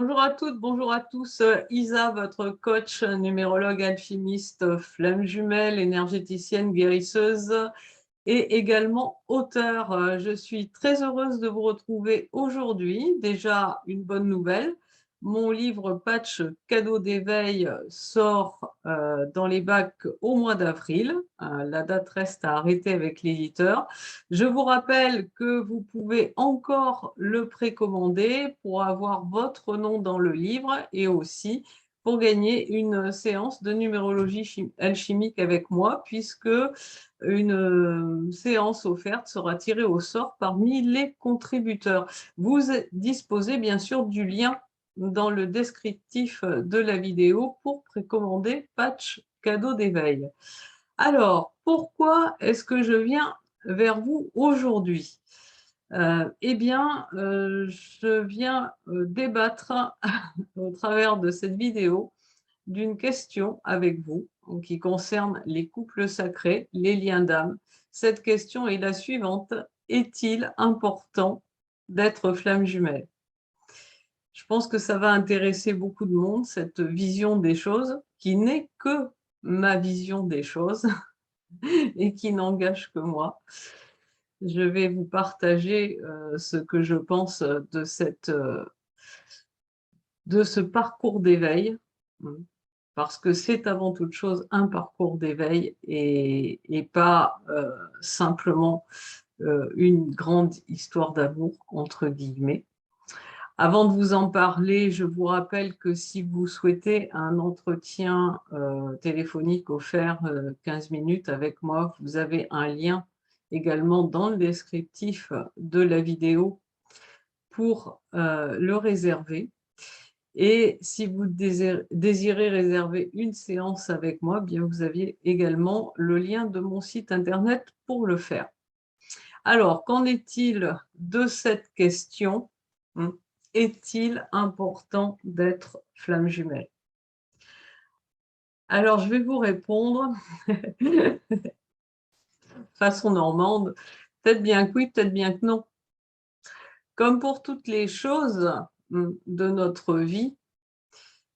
Bonjour à toutes, bonjour à tous. Isa, votre coach, numérologue, alchimiste, flamme jumelle, énergéticienne, guérisseuse et également auteure. Je suis très heureuse de vous retrouver aujourd'hui. Déjà, une bonne nouvelle. Mon livre Patch cadeau d'éveil sort dans les bacs au mois d'avril. La date reste à arrêter avec l'éditeur. Je vous rappelle que vous pouvez encore le précommander pour avoir votre nom dans le livre et aussi pour gagner une séance de numérologie alchimique avec moi, puisque une séance offerte sera tirée au sort parmi les contributeurs. Vous disposez bien sûr du lien dans le descriptif de la vidéo pour précommander Patch cadeau d'éveil. Alors, pourquoi est-ce que je viens vers vous aujourd'hui? Eh bien, je viens débattre au travers de cette vidéo d'une question avec vous qui concerne les couples sacrés, les liens d'âme. Cette question est la suivante: est-il important d'être flamme jumelle? Je pense que ça va intéresser beaucoup de monde, cette vision des choses, qui n'est que ma vision des choses et qui n'engage que moi. Je vais vous partager ce que je pense de ce parcours d'éveil, parce que c'est avant toute chose un parcours d'éveil et pas simplement une grande histoire d'amour, entre guillemets. Avant de vous en parler, je vous rappelle que si vous souhaitez un entretien téléphonique offert 15 minutes avec moi, vous avez un lien également dans le descriptif de la vidéo pour le réserver. Et si vous désirez réserver une séance avec moi, bien vous aviez également le lien de mon site internet pour le faire. Alors, qu'en est-il de cette question? Est-il important d'être flamme jumelle? Alors, je vais vous répondre façon normande, peut-être bien que oui, peut-être bien que non. Comme pour toutes les choses de notre vie,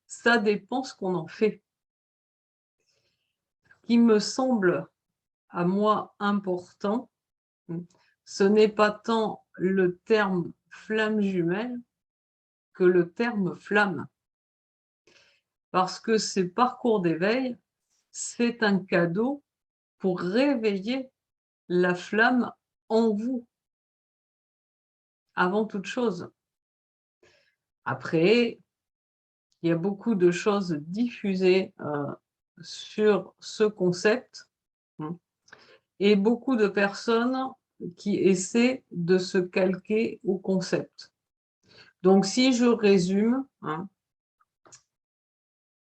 ça dépend ce qu'on en fait. Ce qui me semble à moi important, ce n'est pas tant le terme flamme jumelle que le terme flamme. Parce que ce parcours d'éveil, c'est un cadeau pour réveiller la flamme en vous, avant toute chose. Après, il y a beaucoup de choses diffusées sur ce concept et beaucoup de personnes qui essaient de se calquer au concept. Donc, si je résume,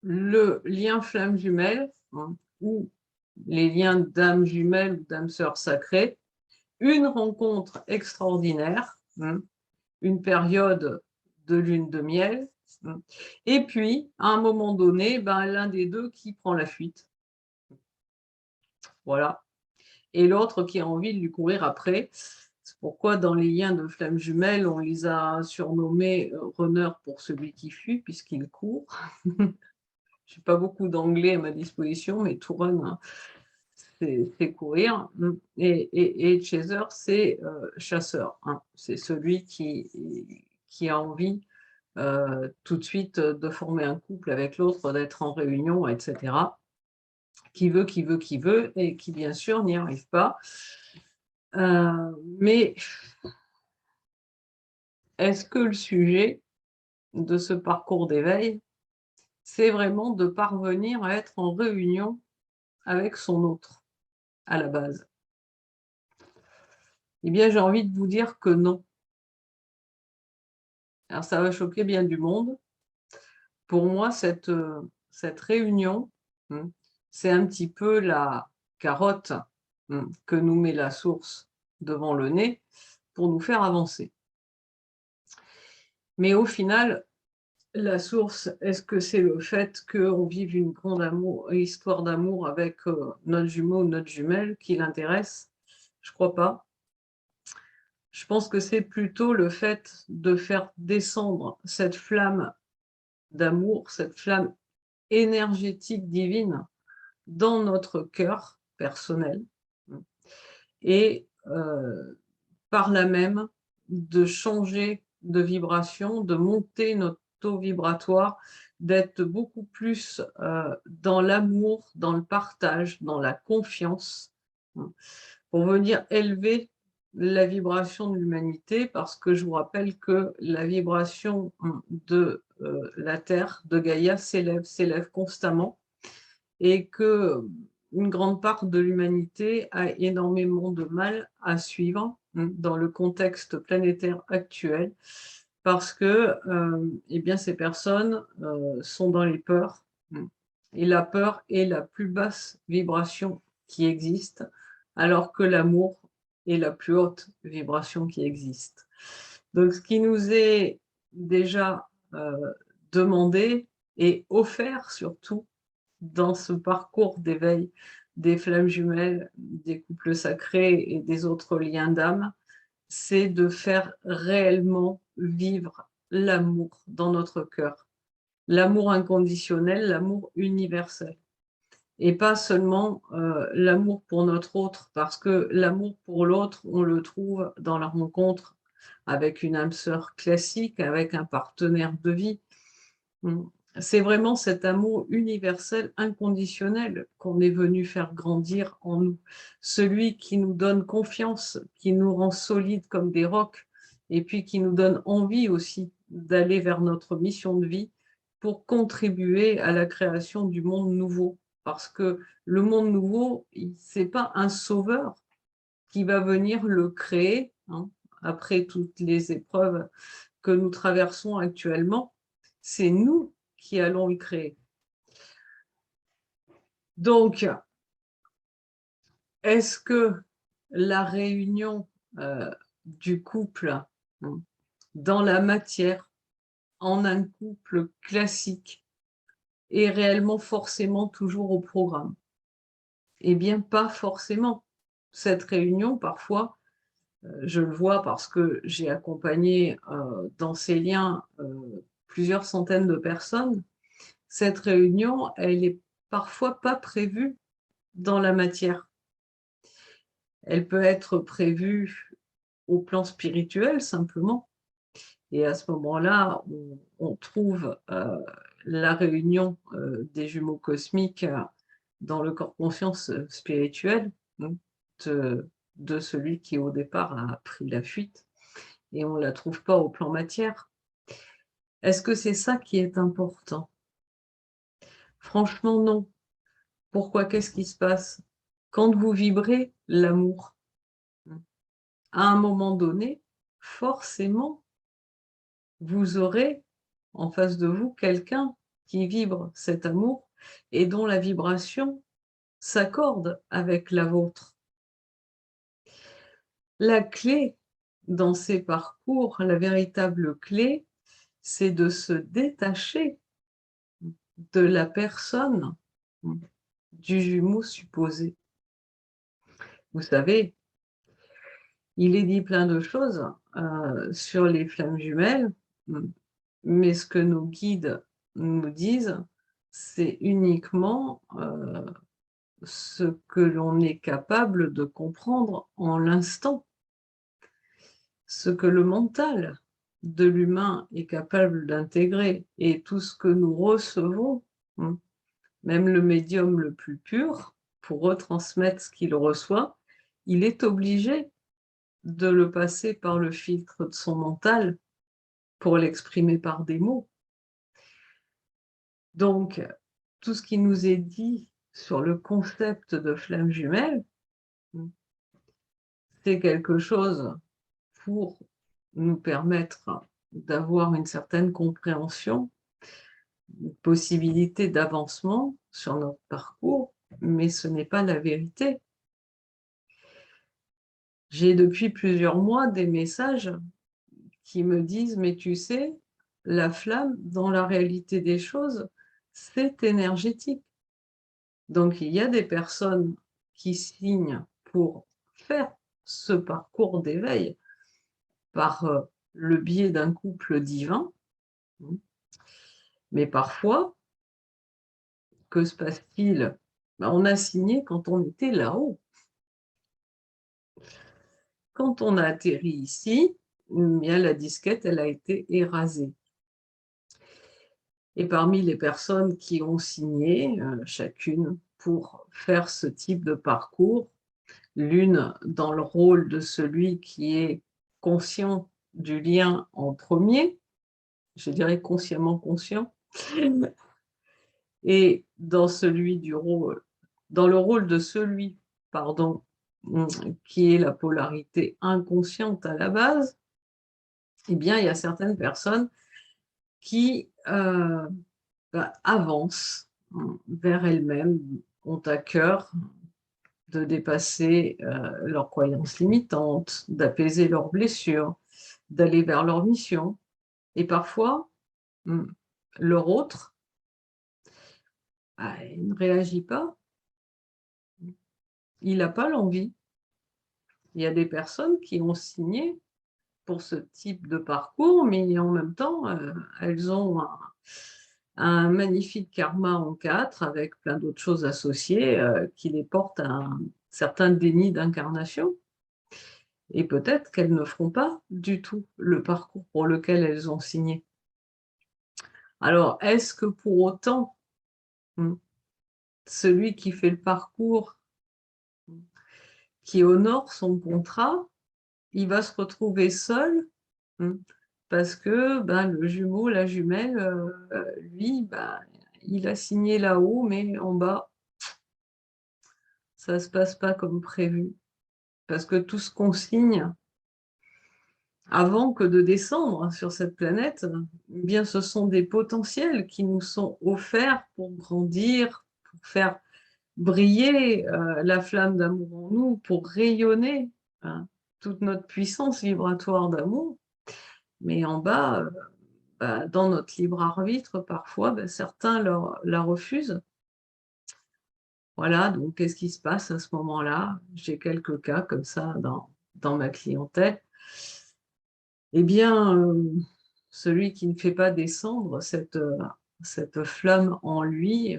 le lien flamme jumelle ou les liens d'âme jumelle ou d'âme sœur sacrée, une rencontre extraordinaire, une période de lune de miel, et puis, à un moment donné, l'un des deux qui prend la fuite. Voilà. Et l'autre qui a envie de lui courir après. C'est pourquoi dans les liens de flammes jumelles, on les a surnommés runner pour celui qui fuit, puisqu'il court. Je n'ai pas beaucoup d'anglais à ma disposition, mais to run, c'est courir. Et chaser, c'est chasseur. C'est celui qui a envie tout de suite de former un couple avec l'autre, d'être en réunion, etc. Qui veut, et qui bien sûr n'y arrive pas. Mais est-ce que le sujet de ce parcours d'éveil, c'est vraiment de parvenir à être en réunion avec son autre, à la base? Eh bien, j'ai envie de vous dire que non. Alors, ça va choquer bien du monde. Pour moi, cette réunion, c'est un petit peu la carotte que nous met la source devant le nez pour nous faire avancer. Mais au final, la source, est-ce que c'est le fait qu'on vive une grande histoire d'amour avec notre jumeau ou notre jumelle qui l'intéresse? Je crois pas. Je pense que c'est plutôt le fait de faire descendre cette flamme d'amour, cette flamme énergétique divine dans notre cœur personnel et par là même, de changer de vibration, de monter notre taux vibratoire, d'être beaucoup plus, dans l'amour, dans le partage, dans la confiance, pour venir élever la vibration de l'humanité. Parce que je vous rappelle que la vibration, de, la Terre, de Gaïa s'élève constamment et que une grande part de l'humanité a énormément de mal à suivre dans le contexte planétaire actuel parce que eh bien, ces personnes sont dans les peurs et la peur est la plus basse vibration qui existe alors que l'amour est la plus haute vibration qui existe. Donc ce qui nous est déjà demandé et offert surtout dans ce parcours d'éveil des flammes jumelles, des couples sacrés et des autres liens d'âme, c'est de faire réellement vivre l'amour dans notre cœur. L'amour inconditionnel, l'amour universel. Et pas seulement l'amour pour notre autre, parce que l'amour pour l'autre, on le trouve dans la rencontre avec une âme sœur classique, avec un partenaire de vie. C'est vraiment cet amour universel, inconditionnel, qu'on est venu faire grandir en nous. Celui qui nous donne confiance, qui nous rend solides comme des rocs, et puis qui nous donne envie aussi d'aller vers notre mission de vie pour contribuer à la création du monde nouveau. Parce que le monde nouveau, ce n'est pas un sauveur qui va venir le créer, après toutes les épreuves que nous traversons actuellement, c'est nous qui allons le créer. Donc, est-ce que la réunion du couple dans la matière, en un couple classique, est réellement forcément toujours au programme? Eh bien, pas forcément. Cette réunion, parfois, je le vois parce que j'ai accompagné dans ces liens plusieurs centaines de personnes. Cette réunion, elle est parfois pas prévue dans la matière. Elle peut être prévue au plan spirituel simplement. Et à ce moment-là, on trouve la réunion des jumeaux cosmiques dans le corps conscience spirituel de celui qui au départ a pris la fuite et on ne la trouve pas au plan matière. Est-ce que c'est ça qui est important? Franchement, non. Pourquoi? Qu'est-ce qui se passe? Quand vous vibrez l'amour, à un moment donné, forcément, vous aurez en face de vous quelqu'un qui vibre cet amour et dont la vibration s'accorde avec la vôtre. La clé dans ces parcours, la véritable clé, c'est de se détacher de la personne du jumeau supposé. Vous savez, il est dit plein de choses sur les flammes jumelles, mais ce que nos guides nous disent, c'est uniquement ce que l'on est capable de comprendre en l'instant. Ce que le mental de l'humain est capable d'intégrer et tout ce que nous recevons, même le médium le plus pur, pour retransmettre ce qu'il reçoit, il est obligé de le passer par le filtre de son mental pour l'exprimer par des mots. Donc, tout ce qui nous est dit sur le concept de flamme jumelle, c'est quelque chose pour nous permettre d'avoir une certaine compréhension, une possibilité d'avancement sur notre parcours, mais ce n'est pas la vérité. J'ai depuis plusieurs mois des messages qui me disent: «Mais tu sais, la flamme, dans la réalité des choses, c'est énergétique». Donc il y a des personnes qui signent pour faire ce parcours d'éveil par le biais d'un couple divin, Mais parfois, que se passe-t-il? Ben, on a signé quand on était là-haut. Quand on a atterri ici, bien la disquette, elle a été érasée. Et parmi les personnes qui ont signé, chacune pour faire ce type de parcours, l'une dans le rôle de celui qui est conscient du lien en premier, je dirais consciemment conscient, et dans le rôle de celui, pardon, qui est la polarité inconsciente à la base, eh bien, il y a certaines personnes qui avancent vers elles-mêmes, ont à cœur de dépasser leurs croyances limitantes, d'apaiser leurs blessures, d'aller vers leur mission. Et parfois, mmh, leur autre, il ne réagit pas, il n'a pas l'envie. Il y a des personnes qui ont signé pour ce type de parcours, mais en même temps, elles ont un magnifique karma en 4 avec plein d'autres choses associées, qui les portent à un certain déni d'incarnation. Et peut-être qu'elles ne feront pas du tout le parcours pour lequel elles ont signé. Alors, est-ce que pour autant, mmh, celui qui fait le parcours, qui honore son contrat, il va se retrouver seul, mmh, parce que, ben, le jumeau, la jumelle, lui, bah, il a signé là-haut, mais en bas, ça se passe pas comme prévu. Parce que tout ce qu'on signe avant que de descendre sur cette planète, eh bien, ce sont des potentiels qui nous sont offerts pour grandir, pour faire briller, la flamme d'amour en nous, pour rayonner, hein, toute notre puissance vibratoire d'amour. Mais en bas, dans notre libre arbitre, parfois, certains la refusent. Voilà, donc qu'est-ce qui se passe à ce moment-là? J'ai quelques cas comme ça dans ma clientèle. Eh bien, celui qui ne fait pas descendre cette flamme en lui,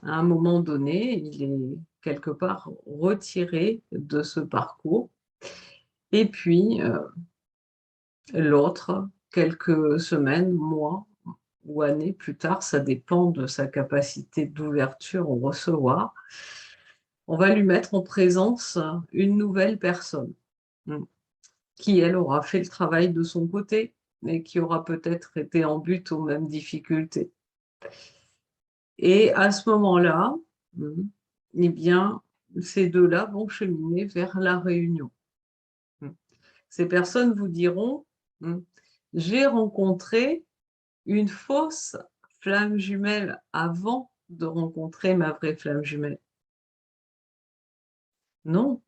à un moment donné, il est quelque part retiré de ce parcours. Et puis, l'autre, quelques semaines, mois ou années plus tard, ça dépend de sa capacité d'ouverture au recevoir, on va lui mettre en présence une nouvelle personne, mmh, qui elle aura fait le travail de son côté, mais qui aura peut-être été en butte aux mêmes difficultés. Et à ce moment-là, mmh, eh bien, ces 2-là vont cheminer vers la réunion. Mmh. Ces personnes vous diront: «Mmh, j'ai rencontré une fausse flamme jumelle avant de rencontrer ma vraie flamme jumelle». Non,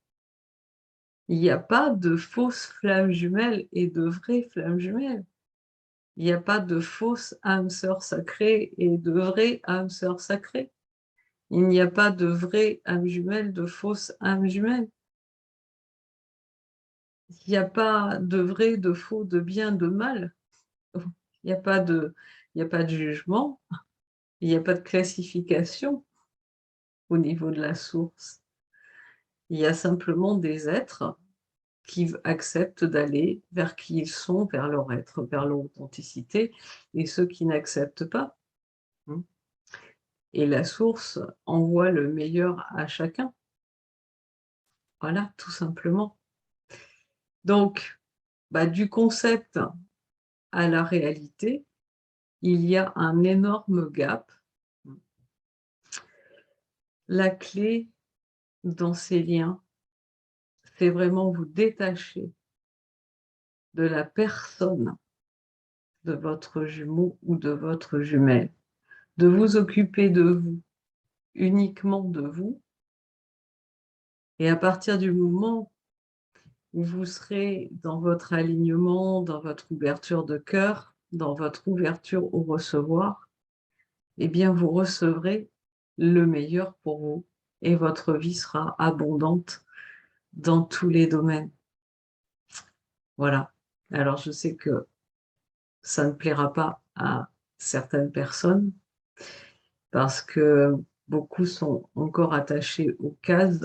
il n'y a pas de fausse flamme jumelle et de vraie flamme jumelle. Il n'y a pas de fausse âme sœur sacrée et de vraie âme sœur sacrée. Il n'y a pas de vraie âme jumelle, de fausse âme jumelle. Il n'y a pas de vrai, de faux, de bien, de mal. Il n'y a pas de il y a pas de jugement, il n'y a pas de classification au niveau de la source. Il y a simplement des êtres qui acceptent d'aller vers qui ils sont, vers leur être, vers leur authenticité, et ceux qui n'acceptent pas. Mmh. Et la source envoie le meilleur à chacun. Voilà, tout simplement. Donc, du concept à la réalité, il y a un énorme gap. La clé dans ces liens, c'est vraiment vous détacher de la personne de votre jumeau ou de votre jumelle, de vous occuper de vous, uniquement de vous. Et à partir du moment où vous serez dans votre alignement, dans votre ouverture de cœur, dans votre ouverture au recevoir, eh bien, vous recevrez le meilleur pour vous et votre vie sera abondante dans tous les domaines. Voilà. Alors, je sais que ça ne plaira pas à certaines personnes, parce que beaucoup sont encore attachés aux cases.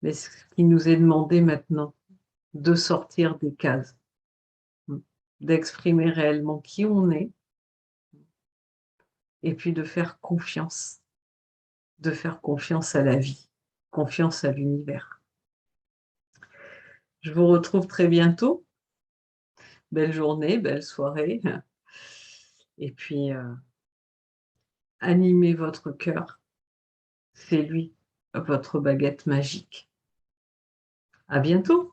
Mais ce qui nous est demandé maintenant, de sortir des cases, d'exprimer réellement qui on est et puis de faire confiance à la vie, confiance à l'univers. Je vous retrouve très bientôt. Belle journée, belle soirée et puis, animez votre cœur, c'est lui, votre baguette magique. À bientôt.